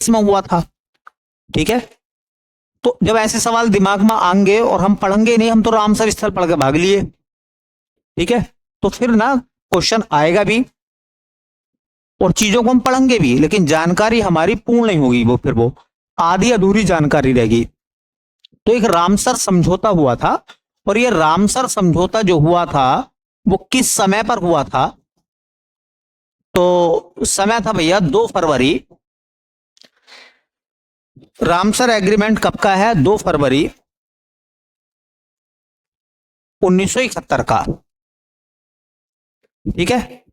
इसमें हुआ था। ठीक है, तो जब ऐसे सवाल दिमाग में आएंगे और हम पढ़ेंगे नहीं, हम तो रामसर स्थल पढ़ के भाग लिए, ठीक है, तो फिर ना क्वेश्चन आएगा भी और चीजों को हम पढ़ेंगे भी, लेकिन जानकारी हमारी पूर्ण नहीं होगी, वो फिर वो आधी अधूरी जानकारी रहेगी। तो एक रामसर समझौता हुआ था, और ये रामसर समझौता जो हुआ था वो किस समय पर हुआ था? तो समय था भैया 2 फरवरी। रामसर एग्रीमेंट कब का है? 2 फरवरी 1971 का। ठीक है,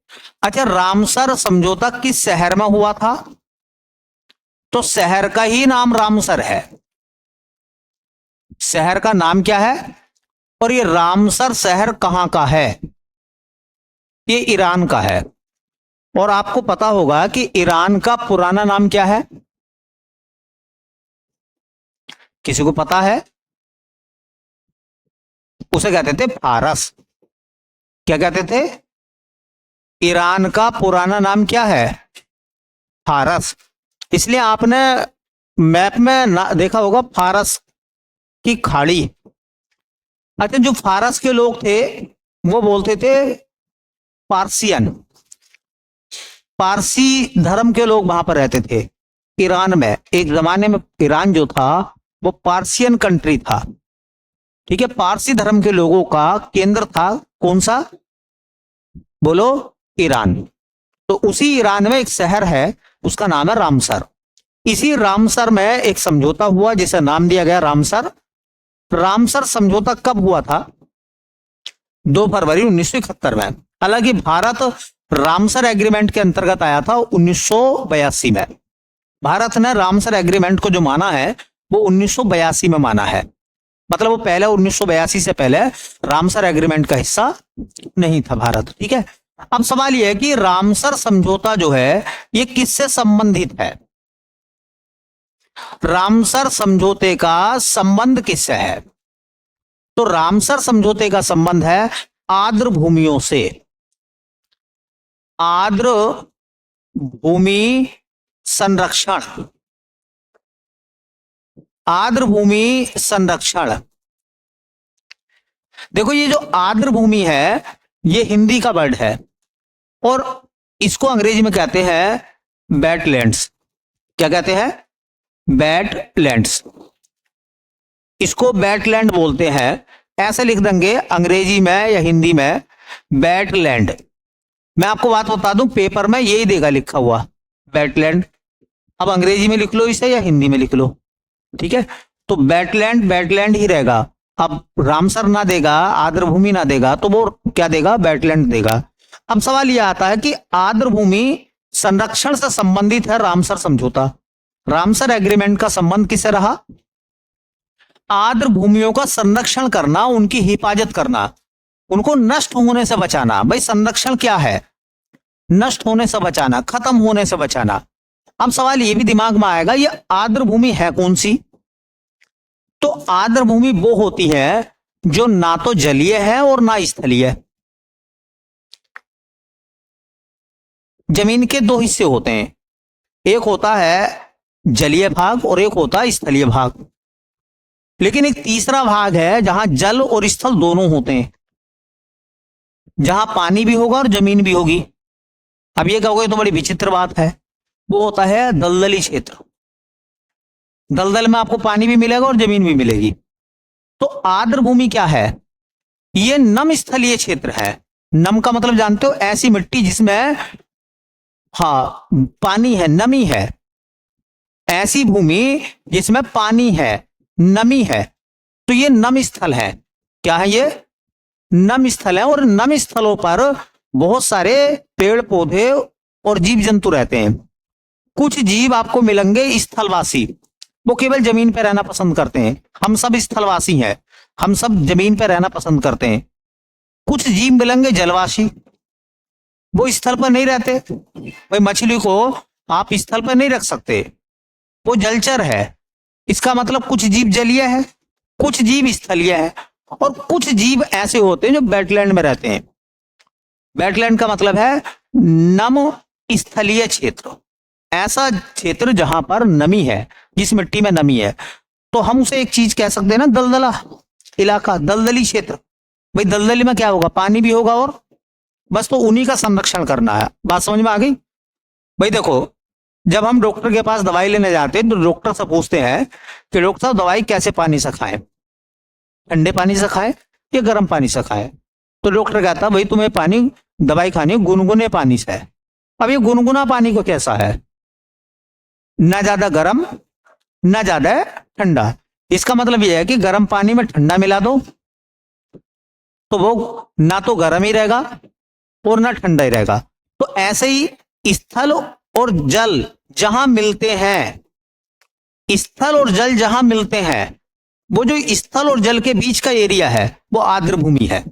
अच्छा, रामसर समझौता किस शहर में हुआ था? तो शहर का ही नाम रामसर है। शहर का नाम क्या है? और ये रामसर शहर कहां का है? ये ईरान का है। और आपको पता होगा कि ईरान का पुराना नाम क्या है? किसी को पता है? उसे कहते थे फारस। क्या कहते थे? ईरान का पुराना नाम क्या है? फारस। इसलिए आपने मैप में देखा होगा फारस की खाड़ी। अच्छा, जो फारस के लोग थे वो बोलते थे पार्सियन। पारसी धर्म के लोग वहां पर रहते थे ईरान में। एक जमाने में ईरान जो था वो पार्सियन कंट्री था। ठीक है, पारसी धर्म के लोगों का केंद्र था कौन सा? बोलो, ईरान। तो उसी ईरान में एक शहर है, उसका नाम है रामसर। इसी रामसर में एक समझौता हुआ जिसे नाम दिया गया रामसर। रामसर समझौता कब हुआ था? 2 फरवरी 1971 में। हालांकि भारत रामसर एग्रीमेंट के अंतर्गत आया था 1982 में। भारत ने रामसर एग्रीमेंट को जो माना है वो 1982 में माना है। मतलब वो पहले 1982 से पहले रामसर एग्रीमेंट का हिस्सा नहीं था भारत। ठीक है, अब सवाल यह है कि रामसर समझौता जो है ये किससे संबंधित है? रामसर समझौते का संबंध किससे है? तो रामसर समझौते का संबंध है आर्द्र भूमियों से। आर्द्र भूमि संरक्षण। आर्द्र भूमि संरक्षण। देखो, ये जो आर्द्र भूमि है ये हिंदी का वर्ड है और इसको अंग्रेजी में कहते हैं वेटलैंड्स। क्या कहते हैं? वेटलैंड्स। इसको वेटलैंड बोलते हैं। ऐसे लिख देंगे अंग्रेजी में या हिंदी में, वेटलैंड। मैं आपको बात बता दूं, पेपर में यही देगा लिखा हुआ, वेटलैंड। अब अंग्रेजी में लिख लो इसे या हिंदी में लिख लो। ठीक है, तो वेटलैंड वेटलैंड ही रहेगा। अब रामसर ना देगा, आर्द्र भूमि ना देगा, तो वो क्या देगा? वेटलैंड देगा। अब सवाल यह आता है कि आर्द्र भूमि संरक्षण से संबंधित है रामसर समझौता। रामसर एग्रीमेंट का संबंध किससे रहा? आर्द्र भूमियों का संरक्षण करना, उनकी हिफाजत करना, उनको नष्ट होने से बचाना। भाई संरक्षण क्या है? नष्ट होने से बचाना, खत्म होने से बचाना। अब सवाल यह भी दिमाग में आएगा, ये आर्द्र भूमि है कौन सी? तो आर्द्र भूमि वो होती है जो ना तो जलीय है और ना स्थलीय। जमीन के 2 हिस्से होते हैं, एक होता है जलीय भाग और एक होता है स्थलीय भाग। लेकिन एक तीसरा भाग है जहां जल और स्थल दोनों होते हैं, जहां पानी भी होगा और जमीन भी होगी। अब ये कहोगे तो बड़ी विचित्र बात है, वो होता है दलदली क्षेत्र। दलदल में आपको पानी भी मिलेगा और जमीन भी मिलेगी। तो आर्द्र भूमि क्या है? ये नम स्थलीय क्षेत्र है। नम का मतलब जानते हो? ऐसी मिट्टी जिसमें पानी है, नमी है। ऐसी भूमि जिसमें पानी है, नमी है, तो ये नम स्थल है। क्या है? ये नम स्थल है। और नम स्थलों पर बहुत सारे पेड़ पौधे और जीव जंतु रहते हैं। कुछ जीव आपको मिलेंगे स्थलवासी, वो केवल जमीन पर रहना पसंद करते हैं। हम सब स्थलवासी हैं, हम सब जमीन पर रहना पसंद करते हैं। कुछ जीव मिलेंगे जलवासी, वो स्थल पर नहीं रहते। भाई मछली को आप स्थल पर नहीं रख सकते, वो जलचर है। इसका मतलब कुछ जीव जलीय है, कुछ जीव स्थलीय है, और कुछ जीव ऐसे होते हैं जो वेटलैंड में रहते हैं। वेटलैंड का मतलब है नम स्थलीय क्षेत्र। ऐसा क्षेत्र जहां पर नमी है, जिस मिट्टी में नमी है, तो हम उसे एक चीज कह सकते हैं ना, दलदला इलाका, दलदली क्षेत्र। भाई दलदली में क्या होगा, पानी भी होगा, और बस तो उन्हीं का संरक्षण करना है। बात समझ में आ गई? भाई देखो, जब हम डॉक्टर के पास दवाई लेने जाते हैं तो डॉक्टर से पूछते हैं कि डॉक्टर साहब दवाई कैसे पानी से खाएं, ठंडे पानी से खाएं या गर्म पानी से खाएं? तो डॉक्टर कहता है भाई तुम्हें पानी, दवाई खानी है गुनगुने पानी से। अब ये गुनगुना पानी को कैसा है, ना ज्यादा गर्म ना ज्यादा ठंडा। इसका मतलब यह है कि गर्म पानी में ठंडा मिला दो तो वो ना तो गर्म ही रहेगा और ना ठंडा ही रहेगा। तो ऐसे ही स्थल और जल जहां मिलते हैं, स्थल और जल जहां मिलते हैं, वो जो स्थल और जल के बीच का एरिया है वो आर्द्र भूमि है,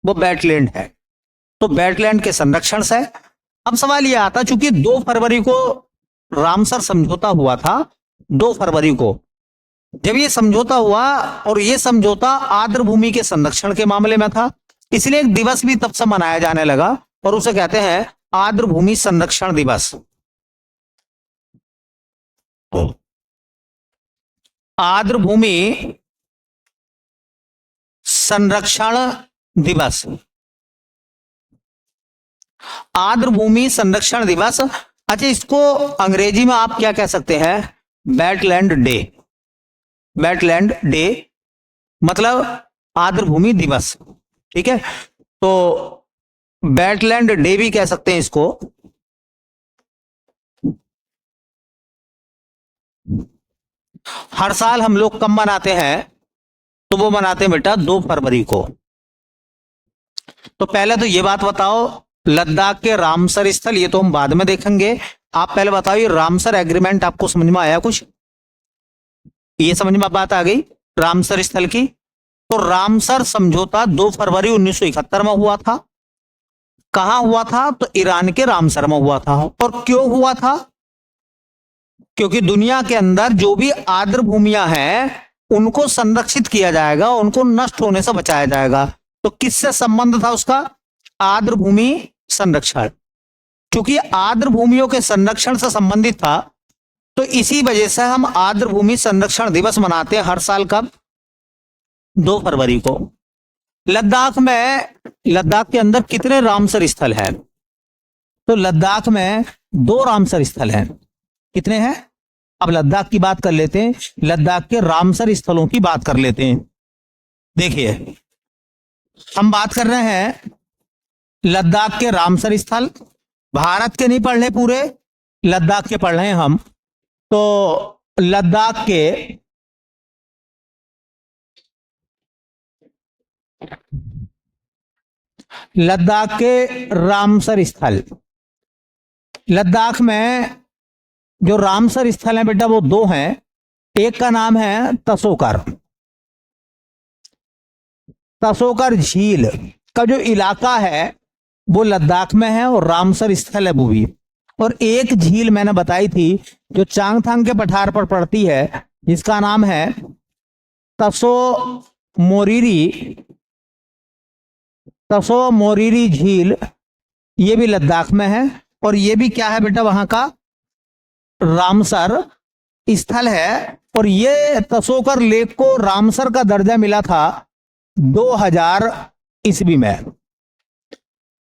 वो वेटलैंड है। तो वेटलैंड के संरक्षण से अब सवाल यह आता, चूंकि 2 फरवरी को रामसर समझौता हुआ था, 2 फरवरी को जब ये समझौता हुआ, और ये समझौता आर्द्र भूमि के संरक्षण के मामले में था, इसलिए एक दिवस भी तब से मनाया जाने लगा और उसे कहते हैं आर्द्र भूमि संरक्षण दिवस। आर्द्र भूमि संरक्षण दिवस, आर्द्र भूमि संरक्षण दिवस। अच्छा, इसको अंग्रेजी में आप क्या कह सकते हैं, वेटलैंड डे। वेटलैंड डे मतलब आर्द्र भूमि दिवस, ठीक है। तो वेटलैंड डे भी कह सकते हैं इसको। हर साल हम लोग कब मनाते हैं, तो वो मनाते हैं बेटा 2 फरवरी को। तो पहले तो ये बात बताओ, लद्दाख के रामसर स्थल, ये तो हम बाद में देखेंगे। आप पहले बताओ ये रामसर एग्रीमेंट आपको समझ में आया कुछ, ये समझ में बात आ गई रामसर स्थल की? तो रामसर समझौता 2 फरवरी 1971 में हुआ था। कहां हुआ था, तो ईरान के रामसर में हुआ था। और क्यों हुआ था, क्योंकि दुनिया के अंदर जो भी आर्द्र भूमियां हैं उनको संरक्षित किया जाएगा, उनको नष्ट होने से बचाया जाएगा। तो किससे संबंध था उसका, आर्द्र भूमि संरक्षण। क्योंकि आर्द्र भूमियों के संरक्षण से संबंधित था, तो इसी वजह से हम आर्द्र भूमि संरक्षण दिवस मनाते हैं हर साल। कब, 2 फरवरी को। लद्दाख में, लद्दाख के अंदर कितने रामसर स्थल हैं, तो लद्दाख में 2 रामसर स्थल हैं। कितने हैं, अब लद्दाख की बात कर लेते हैं, लद्दाख के रामसर स्थलों की बात कर लेते हैं। देखिए, हम बात कर रहे हैं लद्दाख के रामसर स्थल, भारत के नहीं पढ़ रहे पूरे, लद्दाख के पढ़ रहे हैं हम। तो लद्दाख के रामसर स्थल, लद्दाख में जो रामसर स्थल है बेटा वो 2 हैं। एक का नाम है तसोकर, तसोकर झील का जो इलाका है वो लद्दाख में है और रामसर स्थल है वो भी। और एक झील मैंने बताई थी जो चांगथांग के पठार पर पड़ती है, जिसका नाम है तसो मोरिरी, तसो मोरिरी झील, ये भी लद्दाख में है। और ये भी क्या है बेटा, वहां का रामसर स्थल है। और ये तसोकर लेक को रामसर का दर्जा मिला था 2000 ईस्वी में।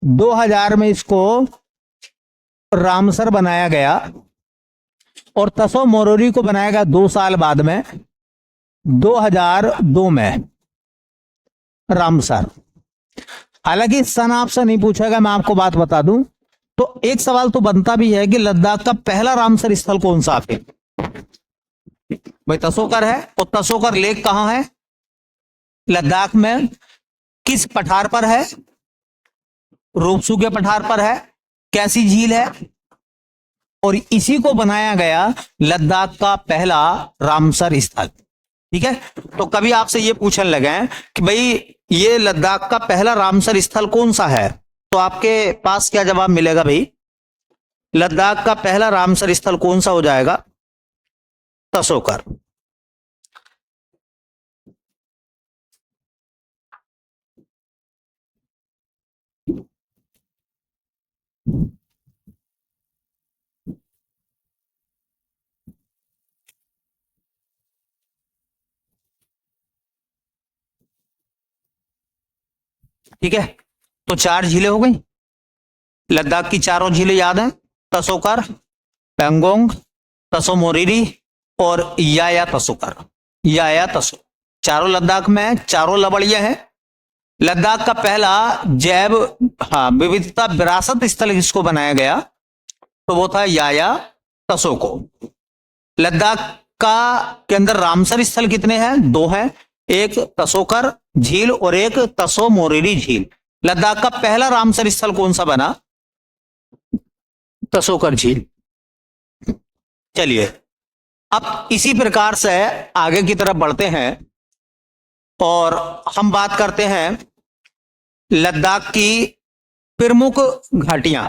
2000 में इसको रामसर बनाया गया और तसो मोरोरी को बनाया गया 2 साल बाद में, 2002 में रामसर। हालांकि सन आपसे नहीं पूछेगा, मैं आपको बात बता दूं। तो एक सवाल तो बनता भी है कि लद्दाख का पहला रामसर स्थल कौन सा है, भाई तसोकर है। और तसोकर लेक कहां है, लद्दाख में, किस पठार पर है, रोपसू के पठार पर है, कैसी झील है। और इसी को बनाया गया लद्दाख का पहला रामसर स्थल, ठीक है। तो कभी आपसे ये पूछने लगे कि भाई ये लद्दाख का पहला रामसर स्थल कौन सा है, तो आपके पास क्या जवाब मिलेगा भाई, लद्दाख का पहला रामसर स्थल कौन सा हो जाएगा, तसोकर। ठीक है, तो 4 झीलें हो गई। लद्दाख की चारों झीलें याद हैं, तसोकर, पेंगोंग, तसो मोरिरी और याया तसोकर, याया तसो। चारों लद्दाख में, चारों लवड़िया हैं। लद्दाख का पहला जैव विविधता विरासत स्थल किसको बनाया गया, तो वो था याया तसो को। लद्दाख का के अंदर रामसर स्थल कितने हैं, 2 हैं, एक तसोकर झील और एक तसो मोरिरी झील। लद्दाख का पहला रामसर स्थल कौन सा बना, तसोकर झील। चलिए अब इसी प्रकार से आगे की तरफ बढ़ते हैं और हम बात करते हैं लद्दाख की प्रमुख घाटियां।